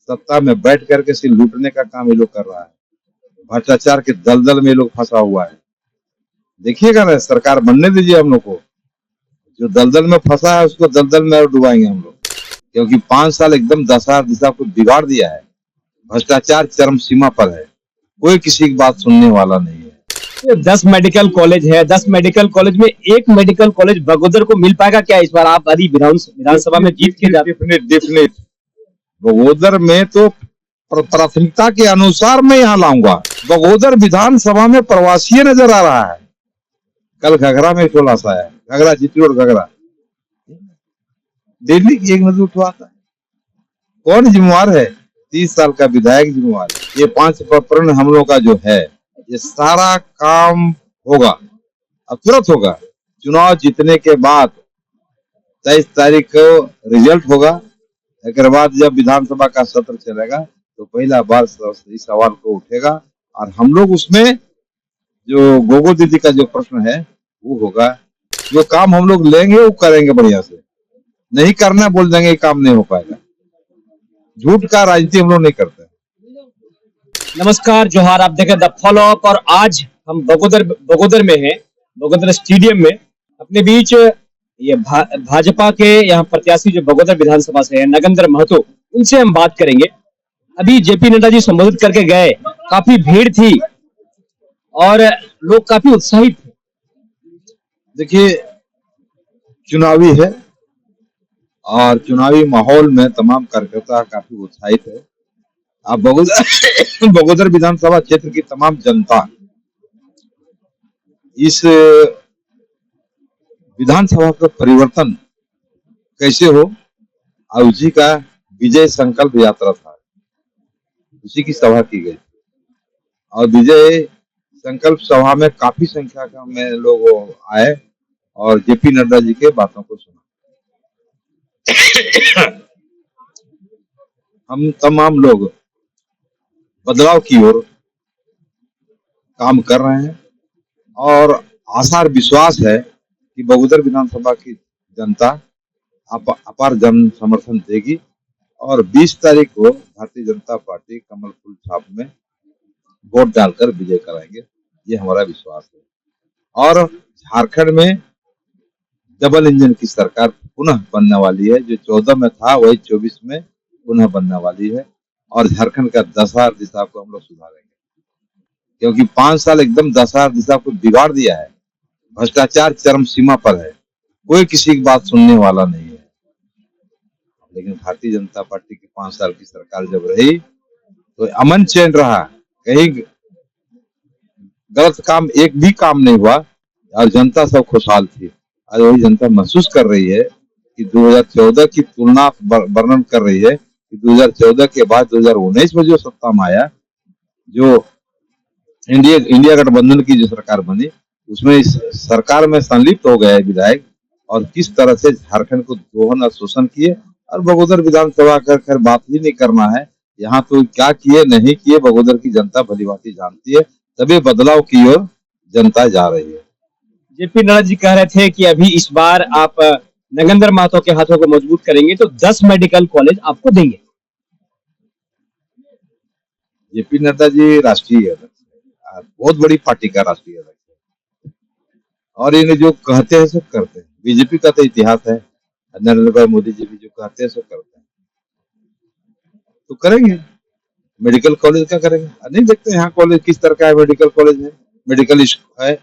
सत्ता में बैठ करके सिर्फ लूटने का काम ये लोग कर रहा है। भ्रष्टाचार के दलदल में ये लोग फंसा हुआ है। देखिएगा ना, सरकार बनने दीजिए हम लोग को। जो दलदल में फंसा है उसको दलदल में और डुबाएंगे हम लोग, क्योंकि 5 साल एकदम दशा दिशा को बिगाड़ दिया है। भ्रष्टाचार चरम सीमा पर है, कोई किसी की बात सुनने वाला नहीं है। 10 मेडिकल कॉलेज है, 10 मेडिकल कॉलेज में एक मेडिकल कॉलेज बगोदर को मिल पाएगा क्या इस बार? आप यदि विधानसभा में जीत के जाते? डेफिनेट बगोदर में तो प्राथमिकता के अनुसार मैं यहाँ लाऊंगा। बगोदर विधानसभा में प्रवासी नजर आ रहा है। कल घघरा में खुलासा है, घघरा चित्तौड़ घघरा दिल्ली की एक नजर उठवाता है। कौन जिम्मेवार है? 30 साल का विधायक जिम्मेवार है। ये 5 प्रकरण हम लोग का जो है, ये सारा काम होगा, अब तुरंत होगा। चुनाव जीतने के बाद 23 तारीख को रिजल्ट होगा। एक बाद जब विधानसभा का सत्र चलेगा तो पहला बार इस सवाल को उठेगा और हम लोग उसमें जो गोगो दीदी का जो प्रश्न है वो होगा। जो काम हम लोग लेंगे वो करेंगे बढ़िया से, नहीं करना बोल देंगे काम नहीं हो पाएगा। झूठ का राजनीति हम लोग नहीं करते। नमस्कार, जोहार, आप देखें द फॉलो अप और आज हम बगोदर में हैं, बगोदर स्टेडियम में। अपने बीच ये भाजपा के यहाँ प्रत्याशी जो बगोदर विधानसभा से है, नगेंद्र महतो, उनसे हम बात करेंगे। अभी जेपी नड्डा जी संबोधित करके गए, काफी भीड़ थी और लोग काफी उत्साहित थे। देखिए, चुनावी है और चुनावी माहौल में तमाम कार्यकर्ता काफी उत्साहित है। आप बगोदर विधानसभा क्षेत्र की तमाम जनता इस विधानसभा का परिवर्तन कैसे हो और उसी का विजय संकल्प यात्रा था, उसी की सभा की गई और विजय संकल्प सभा में काफी संख्या में लोग आए और जेपी नड्डा जी के बातों को सुना। हम तमाम लोग बदलाव की ओर काम कर रहे हैं और आशा और विश्वास है कि बगोदर विधानसभा की जनता अपार जन समर्थन देगी और 20 तारीख को भारतीय जनता पार्टी कमल फूल छाप में वोट डालकर विजय कराएंगे, ये हमारा विश्वास है। और झारखंड में डबल इंजन की सरकार पुनः बनने वाली है। जो 14 में था वही 24 में पुनः बनने वाली है और झारखंड का दशा दिशा को हम लोग सुधारेंगे, क्योंकि 5 साल एकदम दशा दिशा को बिगाड़ दिया है। भ्रष्टाचार चरम सीमा पर है, कोई किसी की बात सुनने वाला नहीं है। लेकिन भारतीय जनता पार्टी की 5 साल की सरकार जब रही तो अमन चैन रहा, कहीं गलत काम एक भी काम नहीं हुआ और जनता सब खुशहाल थी। आज वही जनता महसूस कर रही है कि 2014 की तुलना वर्णन कर रही है कि 2014 के बाद 2019 में जो सत्ता में आया, जो इंडिया गठबंधन की जो सरकार बनी, उसमें इस सरकार में संलिप्त हो गए विधायक और किस तरह से झारखंड को दोहन और शोषण किए। और बगोदर विधानसभा का खैर बात ही नहीं करना है, यहाँ तो क्या किए नहीं किए बगोदर की जनता भलीभांति जानती है। तभी बदलाव की ओर जनता जा रही है। जेपी नड्डा जी कह रहे थे कि अभी इस बार आप नगेंद्र महतो के हाथों को मजबूत करेंगे तो 10 मेडिकल कॉलेज आपको देंगे। जेपी नड्डा जी राष्ट्रीय अध्यक्ष है, बहुत बड़ी पार्टी का राष्ट्रीय अध्यक्ष है और इन्हें जो कहते हैं सब करते हैं। बीजेपी का तो इतिहास है, नरेंद्र भाई मोदी जी भी जो कहते हैं सब करते हैं, तो करेंगे। मेडिकल कॉलेज का करेंगे, नहीं देखते यहाँ कॉलेज किस तरह का है। मेडिकल कॉलेज है, मेडिकल है,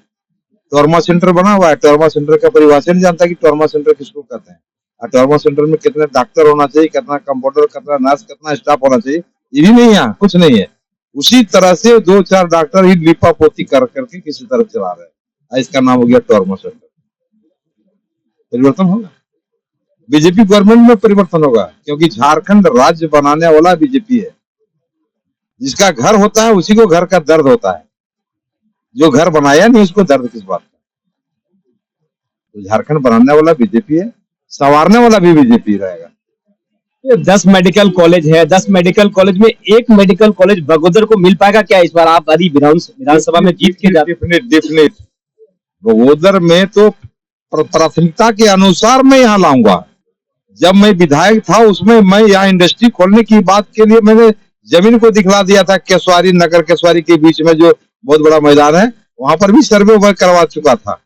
ट्रॉमा सेंटर बना हुआ है। ट्रॉमा सेंटर का परिभाषा नहीं जानता कि ट्रॉमा सेंटर किसको कहते हैं। और ट्रॉमा सेंटर में कितने डॉक्टर होना चाहिए, कितना कंपाउंडर, कितना नर्स, कितना स्टाफ होना चाहिए, ये भी नहीं, यहाँ कुछ नहीं है। उसी तरह से 2-4 डॉक्टर ही लिपा पोती कर करके किसी तरह चला रहे हैं, इसका नाम हो गया ट्रॉमा सेंटर। परिवर्तन होगा, बीजेपी गवर्नमेंट में परिवर्तन होगा, क्योंकि झारखंड राज्य बनाने वाला बीजेपी है। जिसका घर होता है उसी को घर का दर्द होता है, जो घर बनाया नहीं उसको दर्द किस बात का। तो झारखंड बनाने वाला बीजेपी है, संवारने वाला भी बीजेपी रहेगा। 10 मेडिकल कॉलेज है, 10 मेडिकल कॉलेज में एक मेडिकल कॉलेज बगोदर को मिल पाएगा क्या इस बार? आप यदि विधानसभा में जीत के जाते? डेफिनेट बगोदर में तो प्राथमिकता के अनुसार मैं यहाँ लाऊंगा। जब मैं विधायक था उसमें मैं यहाँ इंडस्ट्री खोलने की बात के लिए मैंने जमीन को दिखला दिया था। केसवारी नगर केसवारी के बीच में जो बहुत बड़ा मैदान है वहां पर भी सर्वे वर्क करवा चुका था।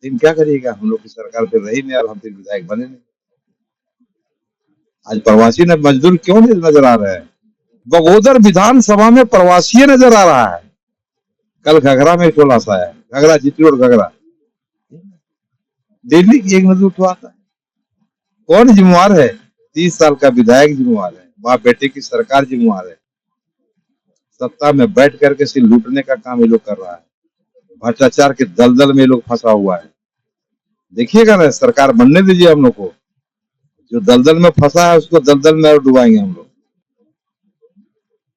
लेकिन क्या करिएगा, हम लोग की सरकार फिर रही नहीं और हम फिर विधायक बने नहीं। आज प्रवासी न मजदूर क्यों नहीं नजर आ रहे हैं? बगोदर विधानसभा में प्रवासी नजर आ रहा है। कल घघरा में टोला सा है, घघरा जीटी रोड घघरा, दिल्ली की एक मजदूर उठवाता है। कौन जिम्मेवार है? 30 साल का विधायक जिम्मेवार है, बाप बेटे की सरकार जिम्मेवार है। सत्ता में बैठ करके सिर्फ लूटने का काम ये लोग कर रहा है। भ्रष्टाचार के दलदल में ये लोग फंसा हुआ है। देखिएगा ना, सरकार बनने दीजिए हम लोग को। जो दलदल में फंसा है उसको दलदल में और डुबाएंगे हम लोग।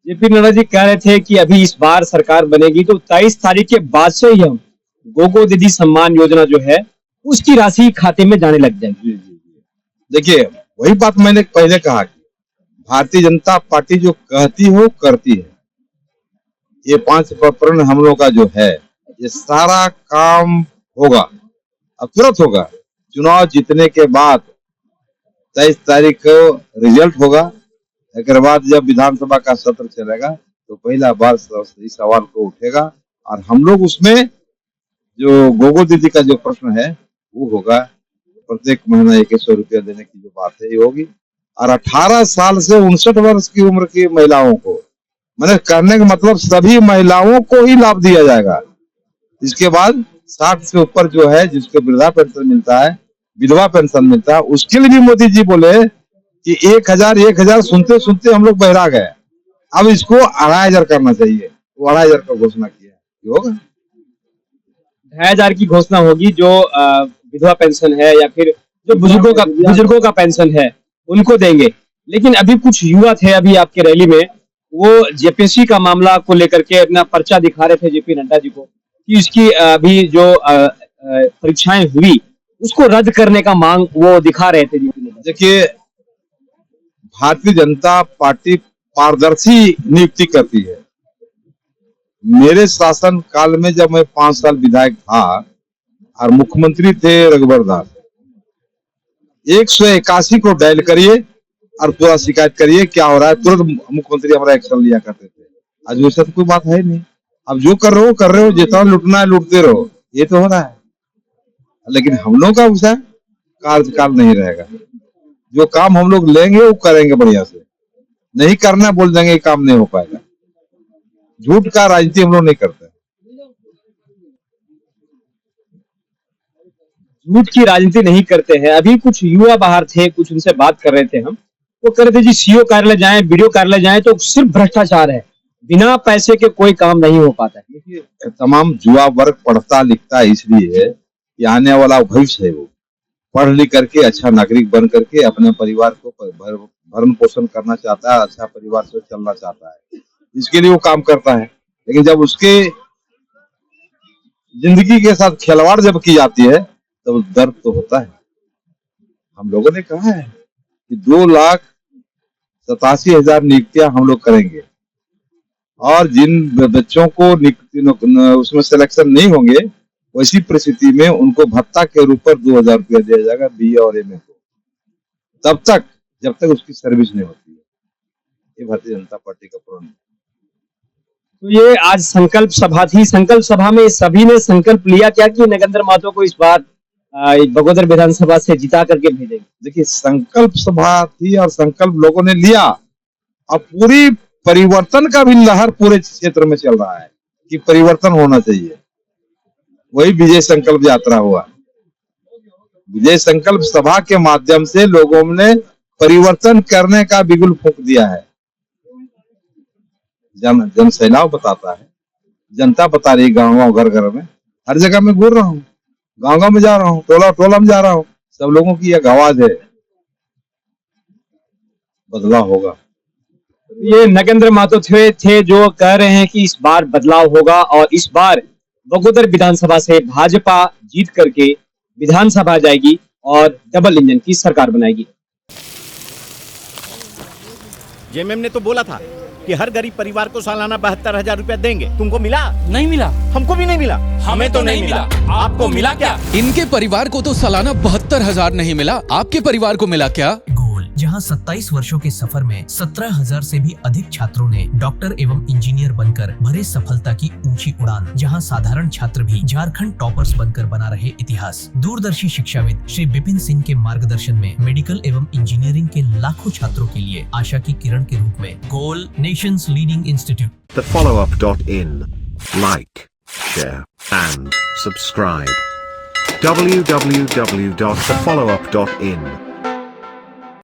जेपी नड्डा जी कह रहे थे कि अभी इस बार सरकार बनेगी तो 23 तारीख के बाद से ही हम गोगो दीदी सम्मान योजना जो है उसकी राशि खाते में जाने लग जाएगी। देखिए, वही बात मैंने पहले कहा कि भारतीय जनता पार्टी जो कहती हो करती है। ये 5 प्रकरण हम लोग का जो है ये सारा काम होगा, अब तुरंत होगा। चुनाव जीतने के बाद 23 तारीख को रिजल्ट होगा। एक बाद जब विधानसभा का सत्र चलेगा तो पहला बार इस सवाल को उठेगा और हम लोग उसमें जो गोगो दीदी का जो प्रश्न है वो होगा। प्रत्येक महीना 100 रुपया देने की जो बात है ये होगी। और 18 साल से 59 वर्ष की उम्र की महिलाओं को, मैंने कहने का मतलब सभी महिलाओं को ही लाभ दिया जाएगा। इसके बाद 60 से ऊपर जो है जिसको वृद्धा पेंशन मिलता है, विधवा पेंशन मिलता है, उसके लिए भी मोदी जी बोले कि 1000 सुनते सुनते हम लोग बहरा गए। अब इसको 2500 करना चाहिए, वो 2500 का घोषणा किया। ये होगा 2500 की घोषणा होगी जो विधवा पेंशन है या फिर जो बुजुर्गों का पेंशन है उनको देंगे। लेकिन अभी कुछ युवा थे अभी आपके रैली में, वो जेपीएससी का मामला को लेकर के अपना पर्चा दिखा रहे थे जेपी नड्डा जी को कि इसकी अभी जो परीक्षाएं हुई उसको रद्द करने का मांग वो दिखा रहे थे जेपी नड्डा। देखिए, भारतीय जनता पार्टी पारदर्शी नियुक्ति करती है। मेरे शासन काल में जब मैं 5 साल विधायक था और मुख्यमंत्री थे रघुवर दास, 181 को डायल करिए और पूरा शिकायत करिए क्या हो रहा है, तुरंत मुख्यमंत्री हमारा एक्शन लिया करते थे। आज वैसा तो कोई बात है नहीं। अब जो कर रहे हो, जितना लूटना है लूटते रहो, ये तो हो रहा है। लेकिन हम लोग का वैसा कार्यकाल नहीं रहेगा। जो काम हम लोग लेंगे वो करेंगे बढ़िया से, नहीं करना बोल देंगे काम नहीं हो पाएगा। झूठ का राजनीति हम लोग नहीं करते। झूठ की राजनीति नहीं करते हैं। अभी कुछ युवा बाहर थे, कुछ उनसे बात कर रहे थे हम, वो कह रहे थे जी सीओ कार्यालय जाएं, बीडीओ कार्यालय जाएं तो सिर्फ भ्रष्टाचार है, बिना पैसे के कोई काम नहीं हो पाता है। देखिए, तमाम युवा वर्ग पढ़ता लिखता इसलिए है कि आने वाला भविष्य है, वो पढ़ लिख करके अच्छा नागरिक बन करके अपने परिवार को भरण पोषण करना चाहता है, अच्छा परिवार से चलना चाहता है, इसके लिए वो काम करता है। लेकिन जब उसके जिंदगी के साथ खिलवाड़ जब की जाती है तो दर्द तो होता है। हम लोगों ने कहा है कि 2,87,000 नियुक्तियां हम लोग करेंगे और जिन बच्चों को उसमें सिलेक्शन नहीं होंगे वैसी परिस्थिति में उनको भत्ता के रूप पर 2,000 रुपया दिया जाएगा बीए और एमए को, तब तक जब तक उसकी सर्विस नहीं होती है। ये भारतीय जनता पार्टी का प्रण है। तो ये आज संकल्प सभा थी। संकल्प सभा में सभी ने संकल्प लिया क्या कि नगेंद्र महतो को इस बार बगोदर विधानसभा से जिता करके भेजेंगे। देखिए, संकल्प सभा थी और संकल्प लोगों ने लिया। अब पूरी परिवर्तन का भी लहर पूरे क्षेत्र में चल रहा है कि परिवर्तन होना चाहिए। वही विजय संकल्प यात्रा हुआ। विजय संकल्प सभा के माध्यम से लोगों ने परिवर्तन करने का बिगुल फूंक दिया है। जन सैलाव बताता है, जनता बता रही, गाँव घर घर में हर जगह में घूर रहा हूँ, गाँव में जा रहा हूँ, टोला में जा रहा हूँ, सब लोगों की एक आवाज है, बदलाव होगा। ये नगेंद्र महतो थे जो कह रहे हैं कि इस बार बदलाव होगा और इस बार बगोदर विधानसभा से भाजपा जीत करके विधानसभा जाएगी और डबल इंजन की सरकार बनाएगी। जेएमएम ने तो बोला था कि हर गरीब परिवार को सालाना 72,000 रुपया देंगे। तुमको मिला? नहीं मिला। हमको भी नहीं मिला। हमें तो नहीं मिला। आपको मिला क्या? इनके परिवार को तो सालाना 72,000 नहीं मिला, आपके परिवार को मिला क्या? गोल, जहां 27 वर्षों के सफर में 17,000 से भी अधिक छात्रों ने डॉक्टर एवं इंजीनियर बनकर भरे सफलता की ऊंची उड़ान, जहां साधारण छात्र भी झारखंड टॉपर्स बनकर बना रहे इतिहास। दूरदर्शी शिक्षाविद श्री विपिन सिंह के मार्गदर्शन में मेडिकल एवं इंजीनियरिंग के लाखों छात्रों के लिए आशा की किरण के रूप में गोल, nations leading institute. thefollowup.in. Like, share, and subscribe. www.thefollowup.in